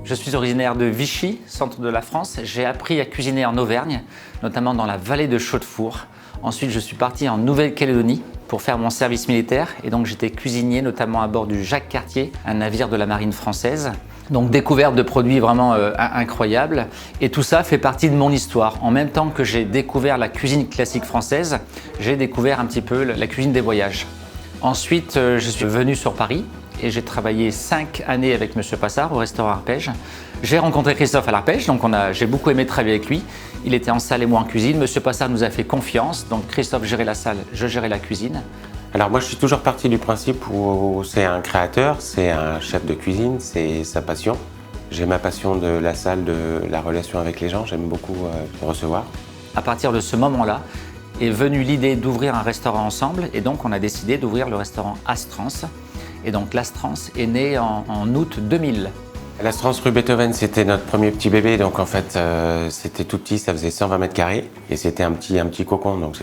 Je suis originaire de Vichy, centre de la France. J'ai appris à cuisiner en Auvergne, notamment dans la vallée de Chaudefour. Ensuite, je suis parti en Nouvelle-Calédonie pour faire mon service militaire et donc j'étais cuisinier notamment à bord du Jacques Cartier, un navire de la marine française. Donc découverte de produits vraiment incroyables et tout ça fait partie de mon histoire. En même temps que j'ai découvert la cuisine classique française, j'ai découvert un petit peu la cuisine des voyages. Ensuite, je suis venu sur Paris et j'ai travaillé 5 années avec Monsieur Passard au restaurant Arpège. J'ai rencontré Christophe à l'Arpège, donc j'ai beaucoup aimé travailler avec lui. Il était en salle et moi en cuisine. Monsieur Passard nous a fait confiance, donc Christophe gérait la salle, je gérais la cuisine. Alors moi je suis toujours parti du principe où c'est un créateur, c'est un chef de cuisine, c'est sa passion. J'ai ma passion de la salle, de la relation avec les gens, j'aime beaucoup recevoir. À partir de ce moment-là est venue l'idée d'ouvrir un restaurant ensemble et donc on a décidé d'ouvrir le restaurant Astrance. Et donc l'Astrance est né en août 2000. L'Astrance rue Beethoven, c'était notre premier petit bébé, donc en fait c'était tout petit, ça faisait 120 mètres carrés et c'était un petit cocon, donc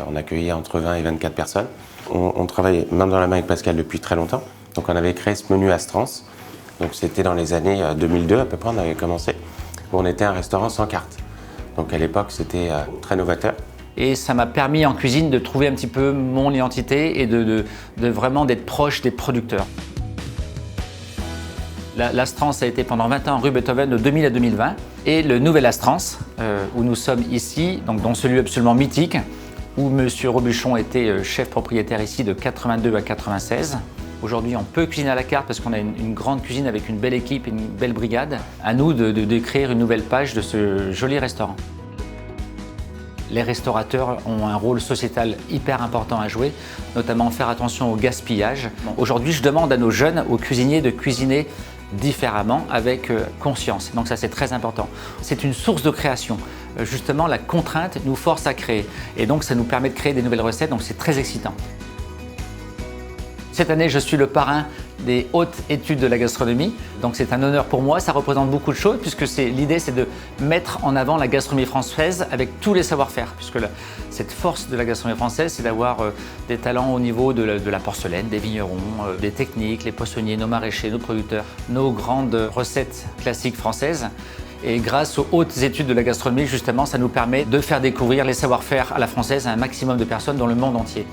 on accueillait entre 20 et 24 personnes. On travaillait main dans la main avec Pascal depuis très longtemps, donc on avait créé ce menu Astrance, donc c'était dans les années 2002 à peu près, on avait commencé, où on était un restaurant sans carte. Donc à l'époque c'était très novateur. Et ça m'a permis en cuisine de trouver un petit peu mon identité et de vraiment d'être proche des producteurs. L'Astrance a été pendant 20 ans rue Beethoven de 2000 à 2020 et le nouvel Astrance, où nous sommes ici, donc dans ce lieu absolument mythique, où M. Robuchon était chef propriétaire ici de 82 à 96. Aujourd'hui, on peut cuisiner à la carte parce qu'on a une grande cuisine avec une belle équipe et une belle brigade. À nous de créer une nouvelle page de ce joli restaurant. Les restaurateurs ont un rôle sociétal hyper important à jouer, notamment faire attention au gaspillage. Aujourd'hui, je demande à nos jeunes, aux cuisiniers, de cuisiner différemment, avec conscience. Donc ça, c'est très important. C'est une source de création. Justement, la contrainte nous force à créer. Et donc, ça nous permet de créer des nouvelles recettes, donc c'est très excitant. Cette année, je suis le parrain des hautes études de la gastronomie. Donc c'est un honneur pour moi, ça représente beaucoup de choses puisque l'idée c'est de mettre en avant la gastronomie française avec tous les savoir-faire. Puisque cette force de la gastronomie française, c'est d'avoir des talents au niveau de la porcelaine, des vignerons, des techniques, les poissonniers, nos maraîchers, nos producteurs, nos grandes recettes classiques françaises. Et grâce aux hautes études de la gastronomie, justement, ça nous permet de faire découvrir les savoir-faire à la française à un maximum de personnes dans le monde entier.